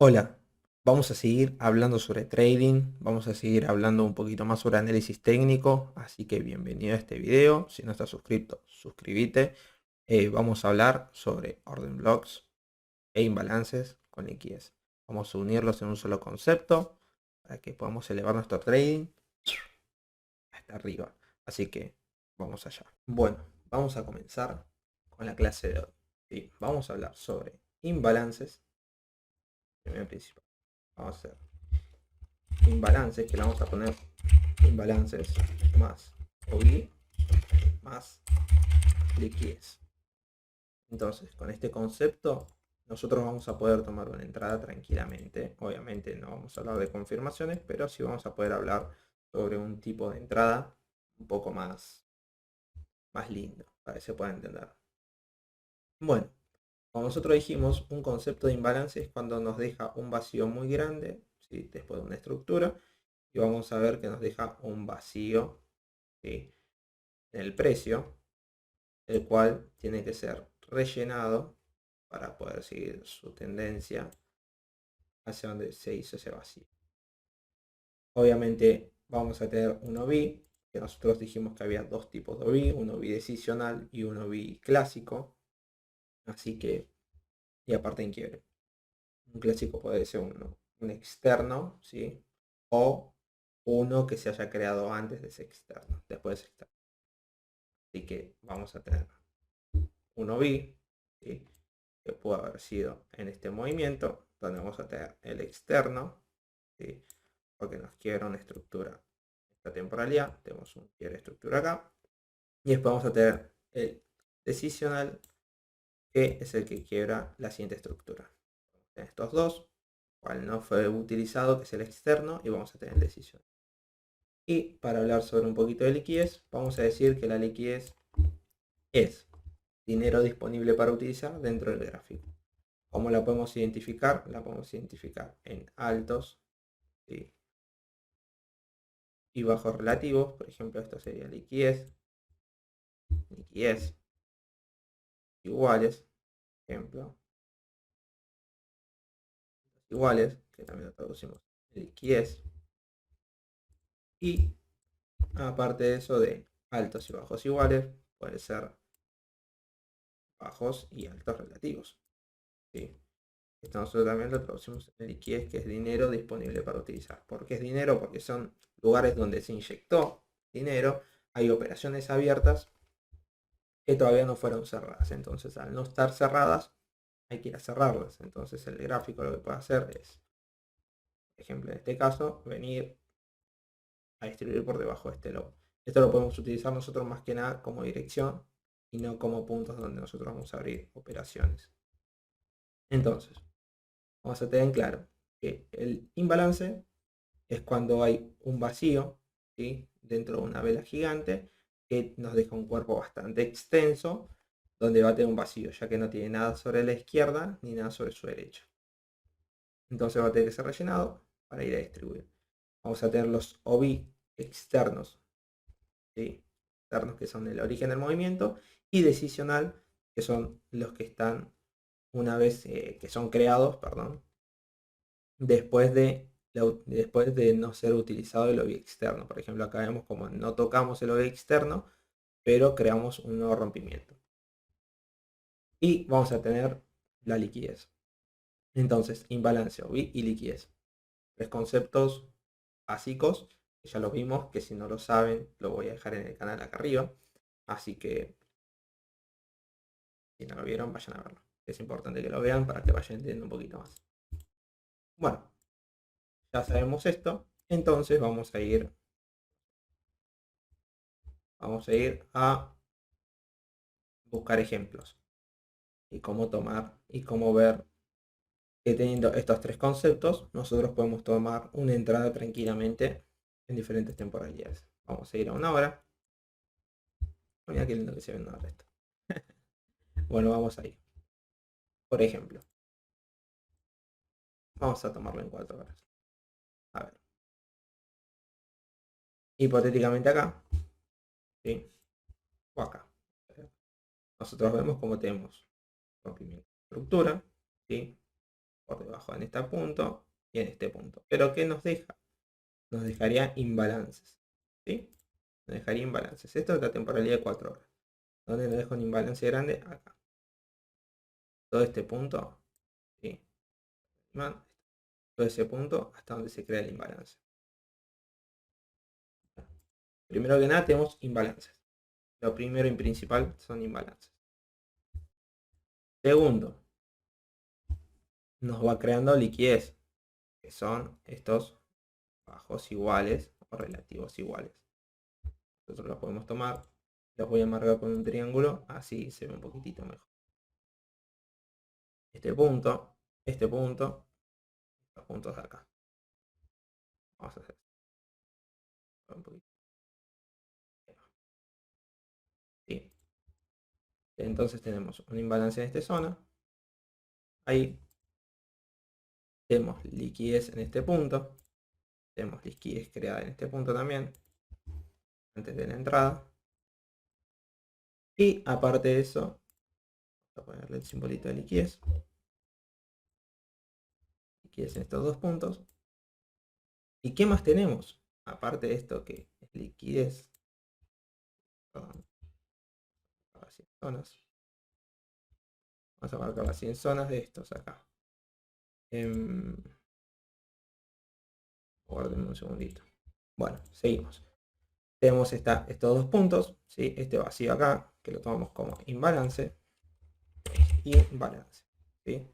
Hola, vamos a seguir hablando sobre trading, vamos a seguir hablando un poquito más sobre análisis técnico, así que bienvenido a este video. Si no estás suscrito, suscríbete. Vamos a hablar sobre orden blocks e imbalances con liquidez. Vamos a unirlos en un solo concepto para que podamos elevar nuestro trading hasta arriba. Así que vamos allá. Bueno, vamos a comenzar con la clase de hoy. ¿Sí? Vamos a hablar sobre imbalances. Primero principal. Vamos a hacer imbalances, que le vamos a poner imbalances más OI más liquidez. Entonces, con este concepto, nosotros vamos a poder tomar una entrada tranquilamente. Obviamente no vamos a hablar de confirmaciones, pero sí vamos a poder hablar sobre un tipo de entrada un poco más lindo, para que se pueda entender. Bueno, como nosotros dijimos, un concepto de imbalance es cuando nos deja un vacío muy grande, ¿sí? Después de una estructura, y vamos a ver que nos deja un vacío, ¿sí? En el precio, el cual tiene que ser rellenado para poder seguir su tendencia hacia donde se hizo ese vacío. Obviamente vamos a tener un OBI, que nosotros dijimos que había dos tipos de OBI, un OBI decisional y un OBI clásico, así que, y aparte en quiebre. Un clásico puede ser un externo, ¿sí? O uno que se haya creado antes de ese externo, después de ese externo. Así que vamos a tener un OBI, ¿sí? Que puede haber sido en este movimiento, donde vamos a tener el externo, ¿sí? Porque nos quiebra una estructura esta temporalidad, tenemos un quiebre estructura acá, y después vamos a tener el decisional, que es el que quiebra la siguiente estructura. En estos dos, cual no fue utilizado, que es el externo, y vamos a tener el decisional. Y para hablar sobre un poquito de liquidez, vamos a decir que la liquidez es dinero disponible para utilizar dentro del gráfico. ¿Cómo la podemos identificar? La podemos identificar en altos, ¿sí? Y bajos relativos. Por ejemplo, esto sería liquidez, liquidez iguales, ejemplo, iguales, que también lo traducimos en liquidez. Y aparte de eso, de altos y bajos iguales, puede ser bajos y altos relativos, ¿sí? Esto nosotros también lo traducimos en liquidez, que es dinero disponible para utilizar. ¿Por qué es dinero? Porque son lugares donde se inyectó dinero, hay operaciones abiertas que todavía no fueron cerradas. Entonces, al no estar cerradas, hay que ir a cerrarlas. Entonces, el gráfico lo que puede hacer es, por ejemplo, en este caso, venir a distribuir por debajo de este logo. Esto lo podemos utilizar nosotros más que nada como dirección y no como puntos donde nosotros vamos a abrir operaciones. Entonces, vamos a tener en claro que el imbalance es cuando hay un vacío, ¿sí? Dentro de una vela gigante que nos deja un cuerpo bastante extenso, donde va a tener un vacío, ya que no tiene nada sobre la izquierda ni nada sobre su derecha. Entonces va a tener que ser rellenado para ir a distribuir. Vamos a tener los OB externos, ¿sí? Externos, que son el origen del movimiento, y decisional, que son los que están una vez que son creados, perdón, después de no ser utilizado el OBI externo. Por ejemplo, acá vemos como no tocamos el OBI externo, pero creamos un nuevo rompimiento. Y vamos a tener la liquidez. Entonces, imbalance, OBI y liquidez. Tres conceptos básicos, que ya los vimos, que si no lo saben, lo voy a dejar en el canal acá arriba. Así que, si no lo vieron, vayan a verlo. Es importante que lo vean para que vayan entendiendo un poquito más. Bueno, ya sabemos esto. Entonces vamos a ir a buscar ejemplos y cómo tomar y cómo ver que teniendo estos tres conceptos nosotros podemos tomar una entrada tranquilamente en diferentes temporalidades. Vamos a ir a una hora. Mira qué lindo que se ve una hora esto. Bueno, vamos a ir. Por ejemplo, vamos a tomarlo en 4 horas. A ver. Hipotéticamente acá, ¿sí? O acá. Nosotros vemos cómo tenemos rompimiento de estructura, ¿sí? por debajo en este punto y en este punto. Pero ¿qué nos deja? Nos dejaría imbalances. ¿Sí? Nos dejaría imbalances. Esto es la temporalidad de 4 horas. ¿Dónde nos deja un imbalance grande? Acá. Todo este punto. ¿Sí? Todo ese punto hasta donde se crea el imbalance. Primero que nada tenemos imbalances. Lo primero y principal son imbalances. Segundo, nos va creando liquidez, que son estos bajos iguales o relativos iguales. Nosotros los podemos tomar, los voy a marcar con un triángulo, así se ve un poquitito mejor. Este punto, los puntos de acá. Vamos a hacer un poquito. ¿Sí? Entonces tenemos un imbalance en esta zona. Ahí tenemos liquidez en este punto. Tenemos liquidez creada en este punto también, antes de la entrada. Y aparte de eso, vamos a ponerle el simbolito de liquidez. Liquidez en estos dos puntos. ¿Y qué más tenemos? Aparte de esto que es liquidez. Perdón, las 100 zonas. Vamos a marcar las 100 zonas de estos acá. Guárdenme un segundito. Bueno, seguimos. Tenemos estos dos puntos, ¿sí? Este vacío acá, que lo tomamos como imbalance. Y balance, ¿sí?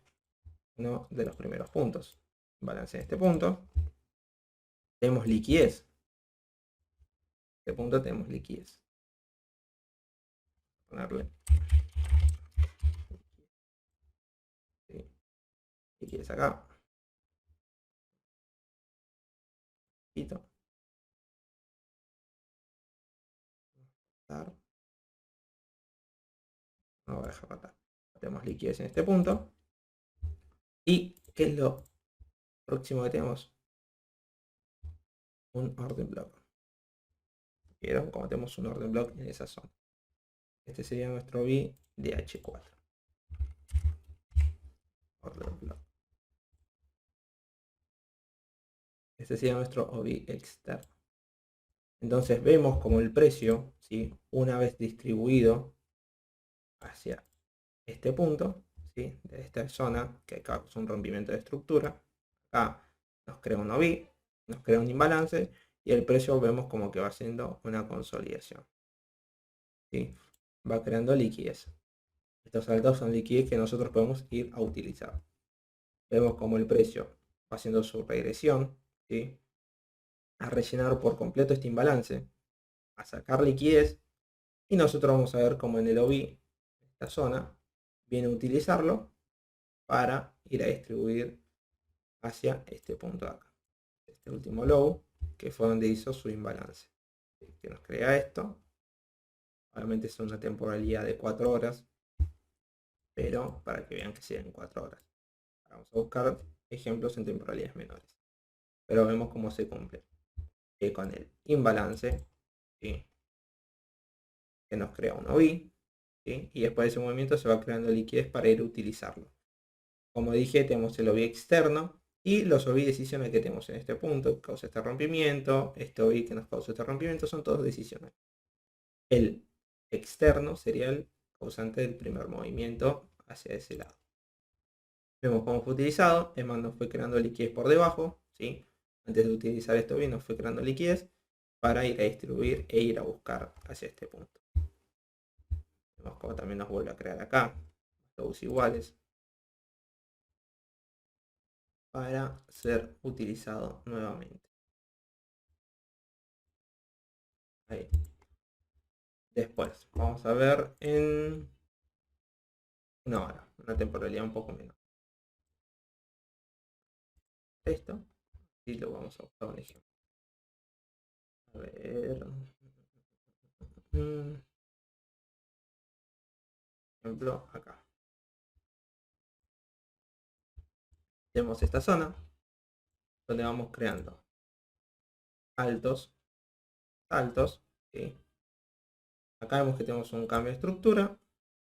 Uno de los primeros puntos. Balance en este punto. Tenemos liquidez. En este punto tenemos liquidez. Ponerle. ¿Sí? Liquidez acá. Quito. No voy a dejar matar. Tenemos liquidez en este punto. ¿Y qué es lo próximo que tenemos? Un orden block. ¿Vieron? Como tenemos un orden block en esa zona. Este sería nuestro B de H4. Orden block. Este sería nuestro OB externo. Entonces vemos como el precio, ¿sí? Una vez distribuido hacia este punto, ¿sí? De esta zona, que causa un rompimiento de estructura, acá nos crea un OB, nos crea un imbalance, y el precio vemos como que va haciendo una consolidación. ¿Sí? Va creando liquidez. Estos saltos son liquidez que nosotros podemos ir a utilizar. Vemos como el precio va haciendo su regresión, ¿sí? A rellenar por completo este imbalance, a sacar liquidez, y nosotros vamos a ver como en el OB, esta zona, viene a utilizarlo para ir a distribuir hacia este punto de acá, este último low, que fue donde hizo su imbalance, que nos crea esto. Obviamente es una temporalidad de 4 horas, pero para que vean que siguen 4 horas. Vamos a buscar ejemplos en temporalidades menores, pero vemos cómo se cumple con el imbalance, ¿sí? Que nos crea un OB, ¿sí? Y después de ese movimiento se va creando liquidez para ir a utilizarlo. Como dije, tenemos el OB externo y los OB decisionales que tenemos en este punto, que causa este rompimiento, este OB que nos causa este rompimiento, son todos decisionales. El externo sería el causante del primer movimiento hacia ese lado. Vemos cómo fue utilizado, EMA nos fue creando liquidez por debajo, ¿sí? Antes de utilizar esto bien nos fue creando liquidez para ir a distribuir e ir a buscar hacia este punto. Vemos cómo también nos vuelve a crear acá, todos iguales, para ser utilizado nuevamente. Ahí. Después, vamos a ver en una hora, una temporalidad un poco menos. Esto, y lo vamos a buscar un ejemplo. A ver. Ejemplo, acá. Tenemos esta zona donde vamos creando altos, altos, ¿sí? Acá vemos que tenemos un cambio de estructura,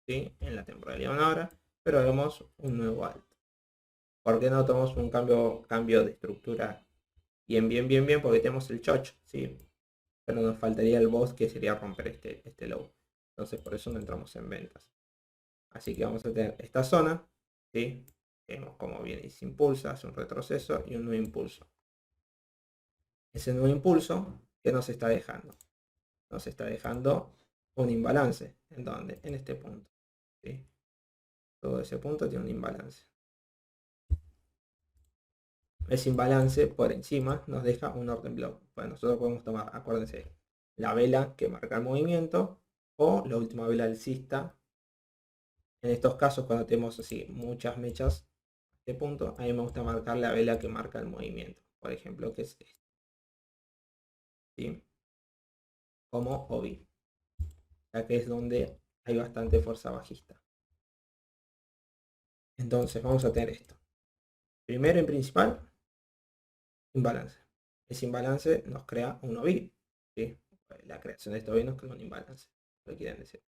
¿sí? En la temporalidad de una hora, pero vemos un nuevo alto. ¿Por qué no tomamos un cambio de estructura bien? Porque tenemos el choch, ¿sí? Pero nos faltaría el boss, que sería romper este low. Entonces por eso no entramos en ventas. Así que vamos a tener esta zona, ¿sí? Vemos como viene y se impulsa, hace un retroceso y un nuevo impulso. Ese nuevo impulso, ¿qué nos está dejando? Nos está dejando un imbalance. ¿En dónde? En este punto, ¿sí? Todo ese punto tiene un imbalance. Ese imbalance por encima nos deja un orden block. Bueno, nosotros podemos tomar, acuérdense, la vela que marca el movimiento o la última vela alcista. En estos casos, cuando tenemos así muchas mechas a este punto, a mí me gusta marcar la vela que marca el movimiento. Por ejemplo, que es este, ¿sí? Como OBI, ya que es donde hay bastante fuerza bajista. Entonces vamos a tener esto. Primero en principal, imbalance. Ese imbalance nos crea un OBI, ¿sí? La creación de este OBI nos crea un imbalance, lo quieren decir.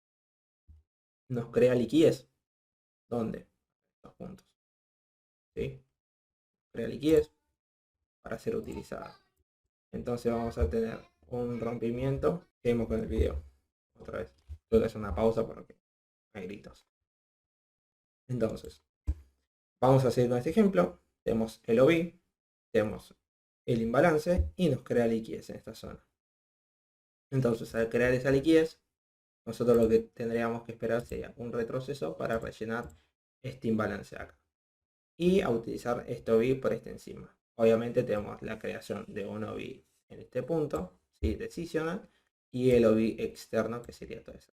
Nos crea liquidez. ¿Dónde? Estos puntos, ¿sí? Crea liquidez para ser utilizada. Entonces vamos a tener un rompimiento. Seguimos con el video. Otra vez. Tengo que hacer una pausa porque hay gritos. Entonces, vamos a seguir con este ejemplo. Tenemos el OB, tenemos el imbalance y nos crea liquidez en esta zona. Entonces, al crear esa liquidez, nosotros lo que tendríamos que esperar sería un retroceso para rellenar este imbalance acá. Y a utilizar este OB por este encima. Obviamente tenemos la creación de un OB en este punto, ¿sí? Decisional, y el OB externo, que sería todo eso.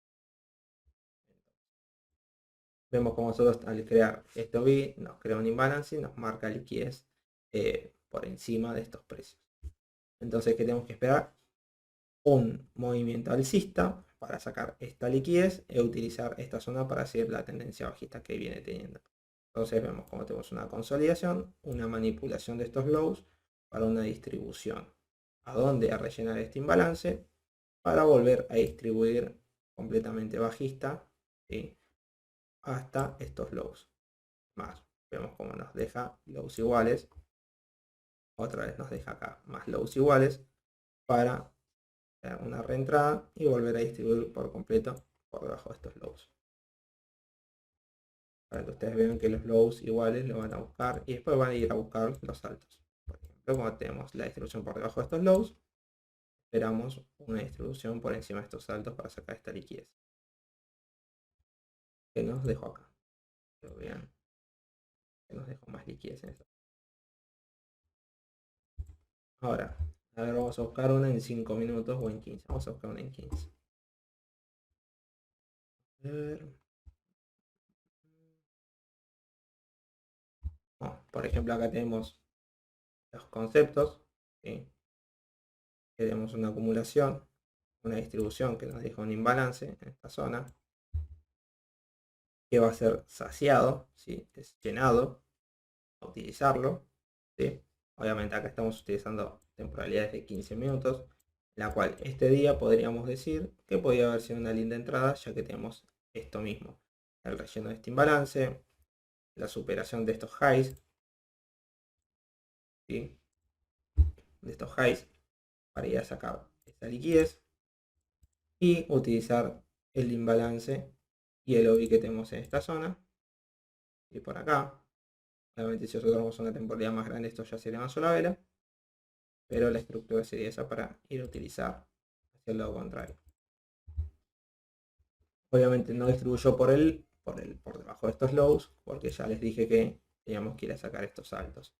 Vemos como nosotros al crear este OB nos crea un imbalance y nos marca liquidez por encima de estos precios. Entonces, ¿qué tenemos que esperar? Un movimiento alcista para sacar esta liquidez e utilizar esta zona para seguir la tendencia bajista que viene teniendo. Entonces vemos como tenemos una consolidación, una manipulación de estos lows para una distribución. ¿A dónde? A rellenar este imbalance para volver a distribuir completamente bajista, ¿sí? Hasta estos lows. Más, vemos como nos deja lows iguales. Otra vez nos deja acá más lows iguales para una reentrada y volver a distribuir por completo por debajo de estos lows. Para que ustedes vean que los lows iguales lo van a buscar y después van a ir a buscar los altos. Por ejemplo, cuando tenemos la distribución por debajo de estos lows, esperamos una distribución por encima de estos altos para sacar esta liquidez que nos dejó acá. Pero vean que nos dejó más liquidez en esto. Ahora, a ver, vamos a buscar una en 5 minutos o en 15. Vamos a buscar una en 15. A ver. Por ejemplo, acá tenemos los conceptos, ¿sí? Tenemos una acumulación, una distribución que nos deja un imbalance en esta zona, que va a ser saciado, ¿sí? Es llenado, a utilizarlo, ¿sí? Obviamente acá estamos utilizando temporalidades de 15 minutos, la cual este día podríamos decir que podría haber sido una linda entrada, ya que tenemos esto mismo, el relleno de este imbalance, la superación de estos highs, ¿sí? De estos highs para ir a sacar esta liquidez y utilizar el imbalance y el OBI que tenemos en esta zona y por acá. Obviamente si nosotros tenemos una temporalidad más grande, esto ya sería una sola vela, pero la estructura sería esa para ir a utilizar hacia el lado contrario. Obviamente no distribuyó por debajo de estos lows, porque ya les dije que teníamos que ir a sacar estos altos.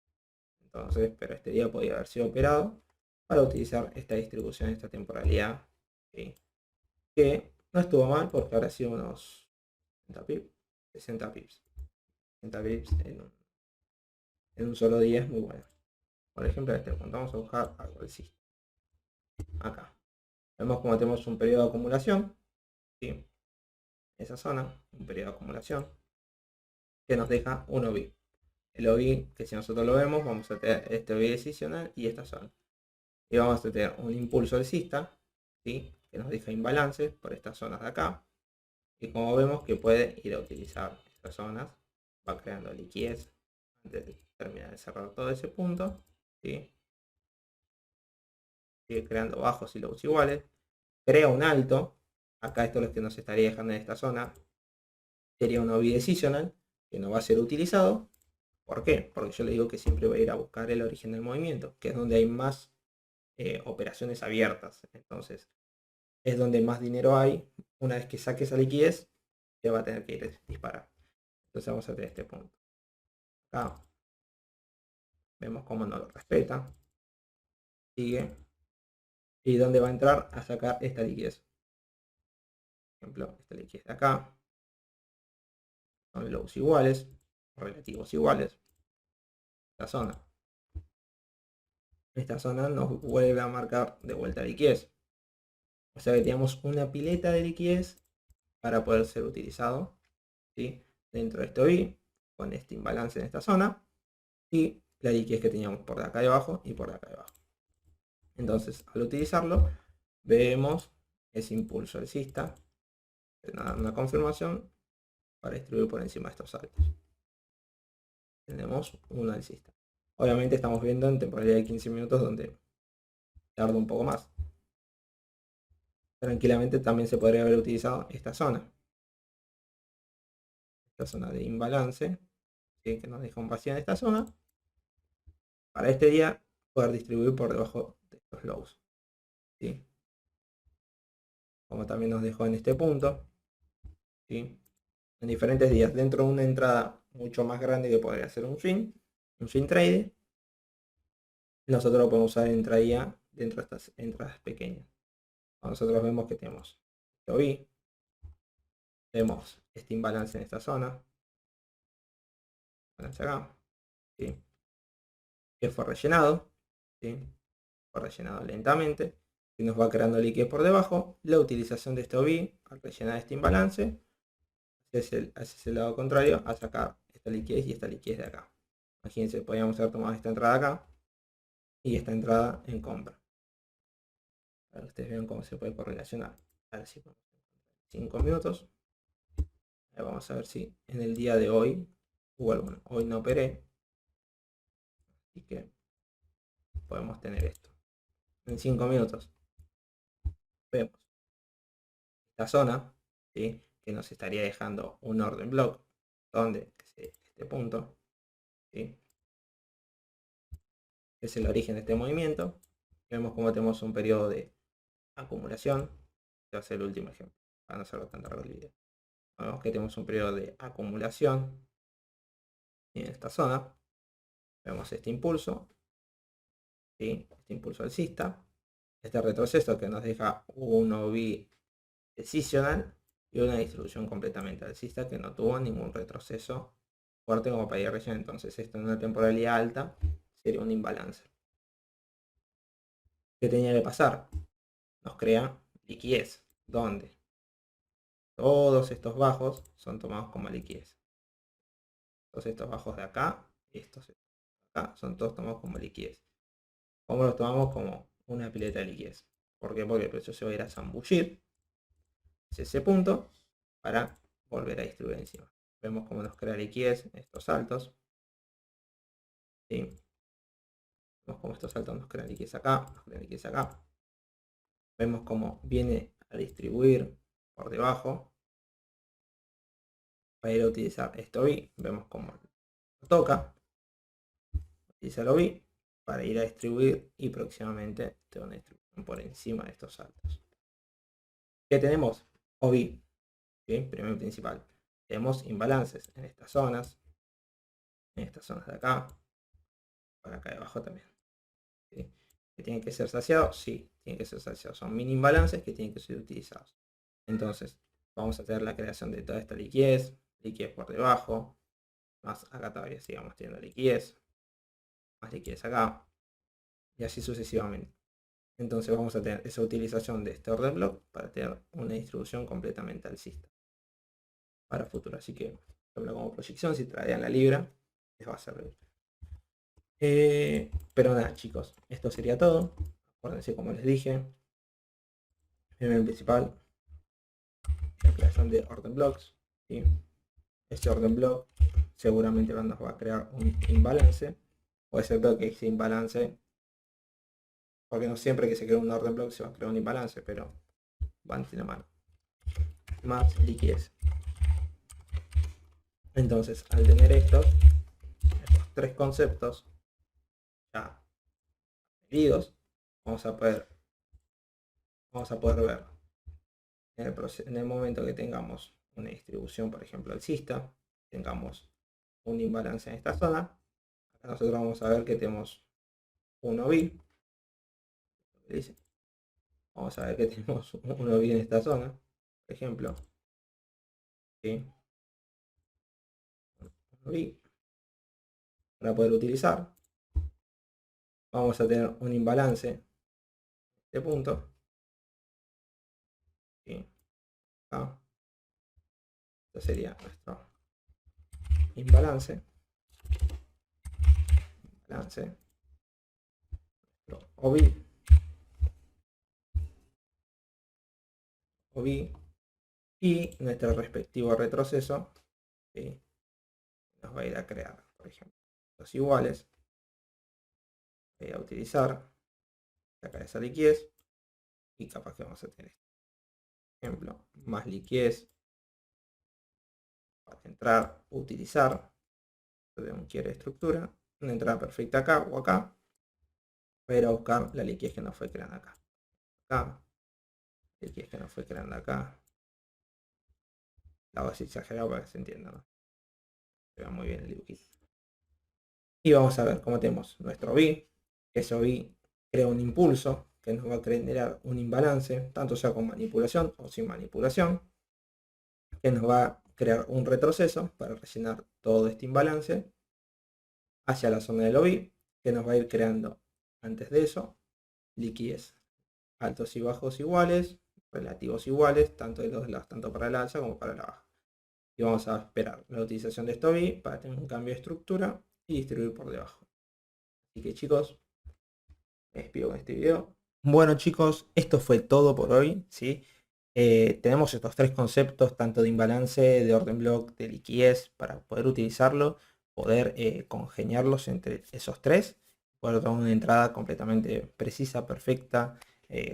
Entonces, pero este día podía haber sido operado para utilizar esta distribución, esta temporalidad, ¿sí? Que no estuvo mal porque ahora sí unos 60 pips. 60 pips en un solo día es muy bueno. Por ejemplo, en este punto vamos a buscar algo alcista. Acá. Vemos como tenemos un periodo de acumulación, ¿sí? Esa zona, un periodo de acumulación, que nos deja un OBI. El OBI, que si nosotros lo vemos, vamos a tener este OBI decisional y esta zona. Y vamos a tener un impulso alcista, ¿sí? Que nos deja imbalance por estas zonas de acá. Y como vemos que puede ir a utilizar estas zonas, va creando liquidez antes de termina de cerrar todo ese punto, ¿sí? Sigue creando bajos y lows iguales, crea un alto, acá esto es lo que nos estaría dejando en esta zona, sería un OB decisional, que no va a ser utilizado. ¿Por qué? Porque yo le digo que siempre voy a ir a buscar el origen del movimiento, que es donde hay más operaciones abiertas. Entonces, es donde más dinero hay. Una vez que saque esa liquidez, te va a tener que ir a disparar. Entonces vamos a tener este punto. Acá vemos cómo no lo respeta. Sigue. ¿Y dónde va a entrar? A sacar esta liquidez. Por ejemplo, esta liquidez de acá. Son lows iguales, relativos iguales. Esta zona. Esta zona nos vuelve a marcar de vuelta liquidez. O sea que tenemos una pileta de liquidez para poder ser utilizado, ¿sí? Dentro de este OI, con este imbalance en esta zona, y la liquidez que teníamos por de acá debajo y por de acá debajo. Entonces, al utilizarlo, vemos ese impulso alcista, una confirmación para distribuir por encima de estos saltos. Tenemos un alcista. Obviamente estamos viendo en temporalidad de 15 minutos donde tarda un poco más. Tranquilamente también se podría haber utilizado esta zona de imbalance, ¿sí? Que nos deja un vacío en esta zona, para este día poder distribuir por debajo de estos lows, ¿sí? Como también nos dejó en este punto, ¿sí? En diferentes días, dentro de una entrada mucho más grande que podría ser un swing trade, nosotros lo podemos usar en intradía dentro de estas entradas pequeñas. Nosotros vemos que tenemos esto B, vemos este imbalance en esta zona, balance acá, ¿sí? Que fue rellenado, ¿sí? Fue rellenado lentamente, y nos va creando liquidez por debajo. La utilización de este OB al rellenar este imbalance hacia el lado contrario a sacar esta liquidez y esta liquidez de acá. Imagínense, podríamos haber tomado esta entrada acá y esta entrada en compra, para que ustedes vean cómo se puede correlacionar. A ver si 5 minutos. Vamos a ver si en el día de hoy, bueno, hoy no operé, así que podemos tener esto. En 5 minutos vemos esta zona, ¿sí? Que nos estaría dejando un orden block, donde este punto, ¿sí? Es el origen de este movimiento. Vemos como tenemos un periodo de acumulación. Este va a ser el último ejemplo, para no hacerlo tan largo el video. Vemos que tenemos un periodo de acumulación en esta zona. Vemos este impulso, ¿sí? Este impulso alcista, este retroceso que nos deja un OB decisional y una distribución completamente alcista que no tuvo ningún retroceso fuerte como para ir a relleno. Entonces esto en una temporalidad alta sería un imbalance. ¿Qué tenía que pasar? Nos crea liquidez, donde todos estos bajos son tomados como liquidez. Todos estos bajos de acá, estos de acá, son todos tomados como liquidez. ¿Cómo los tomamos? Como una pileta de liquidez. ¿Por qué? Porque el precio se va a ir a zambullir hacia ese punto para volver a distribuir encima. Vemos cómo nos crea liquidez en estos saltos, ¿sí? Vemos cómo estos saltos nos crean liquidez acá, nos crean liquidez acá. Vemos cómo viene a distribuir por debajo para ir a utilizar esto B. Vemos cómo lo toca, utiliza el OB para ir a distribuir y próximamente tengo una distribución por encima de estos saltos. ¿Qué tenemos? OB, ¿sí? Primero y principal. Tenemos imbalances en estas zonas de acá, por acá debajo también, ¿sí? ¿Que tienen que ser saciados? Sí, tienen que ser saciados. Son mini imbalances que tienen que ser utilizados. Entonces, vamos a tener la creación de toda esta liquidez por debajo, más acá todavía sigamos teniendo liquidez, más liquidez acá, y así sucesivamente. Entonces vamos a tener esa utilización de este orden block para tener una distribución completamente alcista para futuro. Así que, como proyección, si tradean la libra, les va a servir. Pero nada, chicos, esto sería todo. Acuérdense, como les dije, el principal, la creación de orden blocks, ¿sí? Este orden block seguramente nos va a crear un imbalance puede ser que existe imbalance, porque no siempre que se crea un orden block se va a crear un imbalance, pero van de la mano. Más liquidez. Entonces, al tener estos tres conceptos ya medidos, vamos a poder ver en el momento que tengamos una distribución, por ejemplo, alcista, tengamos un imbalance en esta zona, acá nosotros vamos a ver que tenemos 1B, vamos a ver que tenemos 1B en esta zona, por ejemplo, ¿sí? 1B, para poder utilizar, vamos a tener un imbalance en este punto, ¿sí? Acá, esto sería nuestro imbalance, OB, y nuestro respectivo retroceso, ¿sí? Nos va a ir a crear, por ejemplo, los iguales. Voy a utilizar acá esa liquidez y capaz que vamos a tener este ejemplo, más liquidez para entrar, utilizar, de un quiere estructura, una entrada perfecta acá o acá, voy a ir a buscar la liquidez que nos fue creando acá, liquidez que nos fue creando acá, la hago así exagerado para que se entienda, ¿no? Se vea muy bien el dibujito. Y vamos a ver cómo tenemos nuestro B, que ese B crea un impulso que nos va a generar un imbalance, tanto sea con manipulación o sin manipulación, que nos va a crear un retroceso para rellenar todo este imbalance hacia la zona del OB, que nos va a ir creando antes de eso liquidez, altos y bajos iguales, relativos iguales, tanto de los lados, tanto para el alza como para la baja. Y vamos a esperar la utilización de esto OB para tener un cambio de estructura y distribuir por debajo. Así que chicos, me despido con este video. Bueno chicos, esto fue todo por hoy, ¿sí? Tenemos estos tres conceptos, tanto de imbalance, de orden block, de liquidez, para poder utilizarlo, poder congeniarlos entre esos tres, poder dar una entrada completamente precisa, perfecta,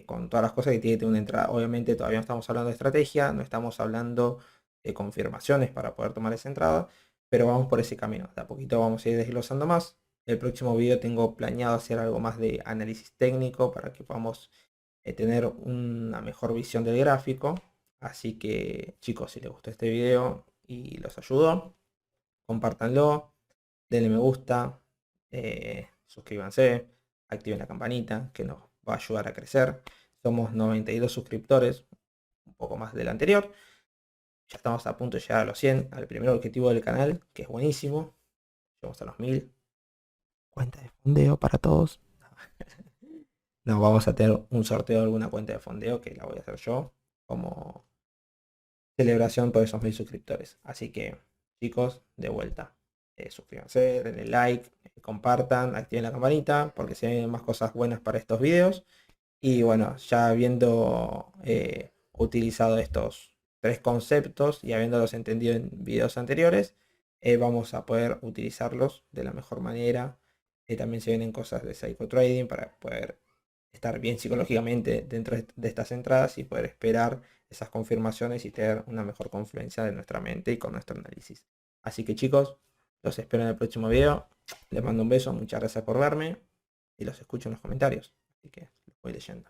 con todas las cosas que tiene que tener una entrada. Obviamente todavía no estamos hablando de estrategia, no estamos hablando de confirmaciones para poder tomar esa entrada, pero vamos por ese camino. De a poquito vamos a ir desglosando más. El próximo video tengo planeado hacer algo más de análisis técnico para que podamos tener una mejor visión del gráfico. Así que chicos, si les gustó este video y los ayudó, compártanlo, denle me gusta, suscríbanse, activen la campanita que nos va a ayudar a crecer. Somos 92 suscriptores, un poco más del anterior. Ya estamos a punto de llegar a los 100, al primer objetivo del canal, que es buenísimo. Llegamos a los 1000. Cuenta de fondeo para todos. No, vamos a tener un sorteo de alguna cuenta de fondeo que la voy a hacer yo como celebración por esos 1000 suscriptores. Así que chicos, de vuelta, suscríbanse, denle like, compartan, activen la campanita porque se ven más cosas buenas para estos videos. Y bueno, ya habiendo utilizado estos tres conceptos y habiéndolos entendido en videos anteriores, vamos a poder utilizarlos de la mejor manera. También se vienen cosas de psychotrading para poder estar bien psicológicamente dentro de estas entradas y poder esperar esas confirmaciones y tener una mejor confluencia de nuestra mente y con nuestro análisis. Así que chicos, los espero en el próximo video. Les mando un beso, muchas gracias por verme y los escucho en los comentarios. Así que los voy leyendo.